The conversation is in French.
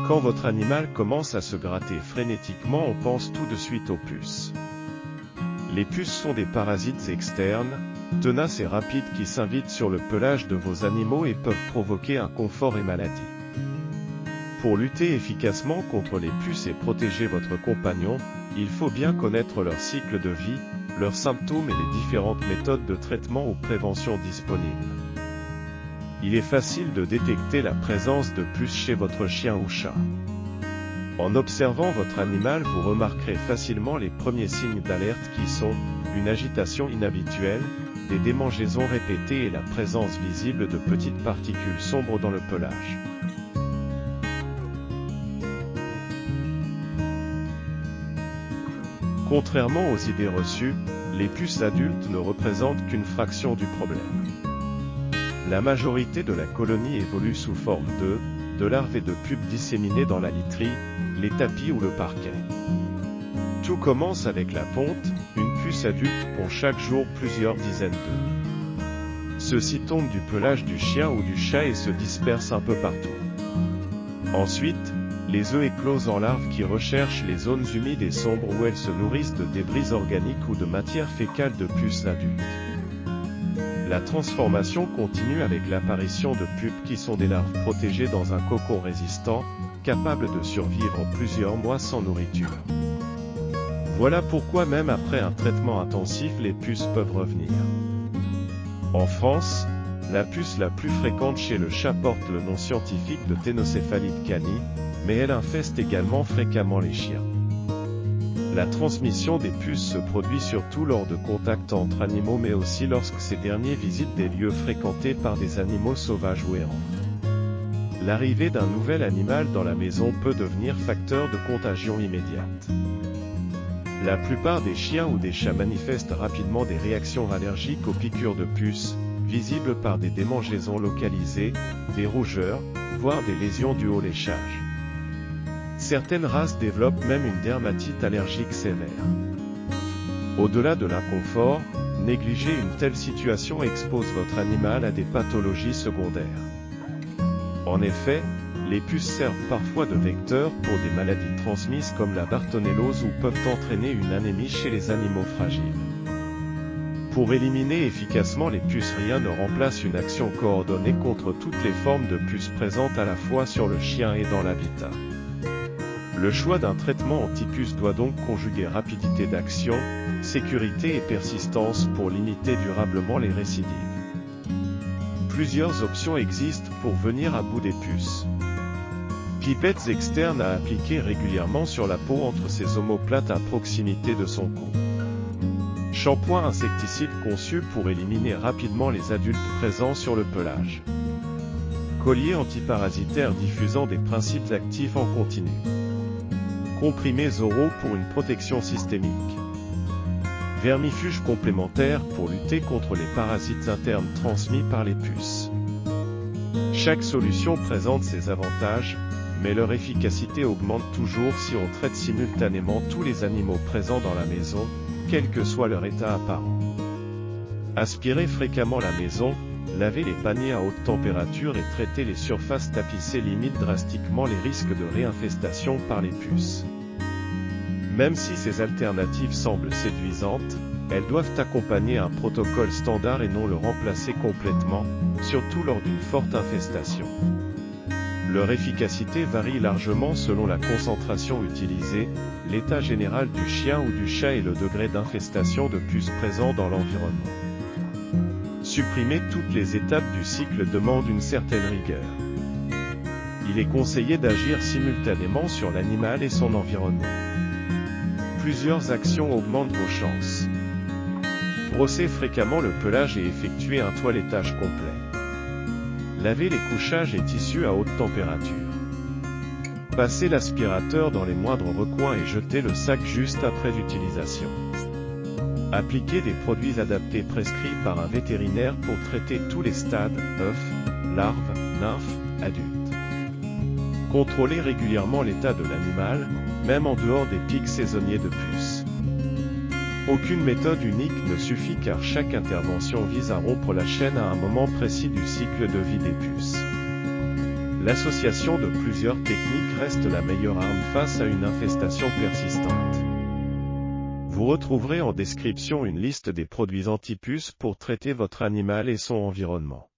Quand votre animal commence à se gratter frénétiquement, on pense tout de suite aux puces. Les puces sont des parasites externes, tenaces et rapides qui s'invitent sur le pelage de vos animaux et peuvent provoquer inconfort et maladie. Pour lutter efficacement contre les puces et protéger votre compagnon, il faut bien connaître leur cycle de vie, leurs symptômes et les différentes méthodes de traitement ou prévention disponibles. Il est facile de détecter la présence de puces chez votre chien ou chat. En observant votre animal, vous remarquerez facilement les premiers signes d'alerte qui sont une agitation inhabituelle, des démangeaisons répétées et la présence visible de petites particules sombres dans le pelage. Contrairement aux idées reçues, les puces adultes ne représentent qu'une fraction du problème. La majorité de la colonie évolue sous forme de larves et de pupes disséminées dans la literie, les tapis ou le parquet. Tout commence avec la ponte, une puce adulte pond chaque jour plusieurs dizaines d'œufs. Ceux-ci tombent du pelage du chien ou du chat et se dispersent un peu partout. Ensuite, les œufs éclosent en larves qui recherchent les zones humides et sombres où elles se nourrissent de débris organiques ou de matière fécale de puces adultes. La transformation continue avec l'apparition de pupes qui sont des larves protégées dans un cocon résistant, capables de survivre plusieurs mois sans nourriture. Voilà pourquoi même après un traitement intensif, les puces peuvent revenir. En France, la puce la plus fréquente chez le chat porte le nom scientifique de Ténocéphalide cani, mais elle infeste également fréquemment les chiens. La transmission des puces se produit surtout lors de contacts entre animaux mais aussi lorsque ces derniers visitent des lieux fréquentés par des animaux sauvages ou errants. L'arrivée d'un nouvel animal dans la maison peut devenir facteur de contagion immédiate. La plupart des chiens ou des chats manifestent rapidement des réactions allergiques aux piqûres de puces, visibles par des démangeaisons localisées, des rougeurs, voire des lésions dues au léchage. Certaines races développent même une dermatite allergique sévère. Au-delà de l'inconfort, négliger une telle situation expose votre animal à des pathologies secondaires. En effet, les puces servent parfois de vecteurs pour des maladies transmises comme la bartonellose ou peuvent entraîner une anémie chez les animaux fragiles. Pour éliminer efficacement les puces, rien ne remplace une action coordonnée contre toutes les formes de puces présentes à la fois sur le chien et dans l'habitat. Le choix d'un traitement anti-puces doit donc conjuguer rapidité d'action, sécurité et persistance pour limiter durablement les récidives. Plusieurs options existent pour venir à bout des puces. Pipettes externes à appliquer régulièrement sur la peau entre ses omoplates à proximité de son cou. Shampoing insecticide conçu pour éliminer rapidement les adultes présents sur le pelage. Collier antiparasitaire diffusant des principes actifs en continu. Comprimés oraux pour une protection systémique. Vermifuge complémentaire pour lutter contre les parasites internes transmis par les puces. Chaque solution présente ses avantages, mais leur efficacité augmente toujours si on traite simultanément tous les animaux présents dans la maison, quel que soit leur état apparent. Aspirer fréquemment la maison, laver les paniers à haute température et traiter les surfaces tapissées limite drastiquement les risques de réinfestation par les puces. Même si ces alternatives semblent séduisantes, elles doivent accompagner un protocole standard et non le remplacer complètement, surtout lors d'une forte infestation. Leur efficacité varie largement selon la concentration utilisée, l'état général du chien ou du chat et le degré d'infestation de puces présent dans l'environnement. Supprimer toutes les étapes du cycle demande une certaine rigueur. Il est conseillé d'agir simultanément sur l'animal et son environnement. Plusieurs actions augmentent vos chances. Brosser fréquemment le pelage et effectuer un toilettage complet. Laver les couchages et tissus à haute température. Passer l'aspirateur dans les moindres recoins et jeter le sac juste après l'utilisation. Appliquer des produits adaptés prescrits par un vétérinaire pour traiter tous les stades, œufs, larves, nymphes, adultes. Contrôler régulièrement l'état de l'animal, même en dehors des pics saisonniers de puces. Aucune méthode unique ne suffit car chaque intervention vise à rompre la chaîne à un moment précis du cycle de vie des puces. L'association de plusieurs techniques reste la meilleure arme face à une infestation persistante. Vous retrouverez en description une liste des produits antipuces pour traiter votre animal et son environnement.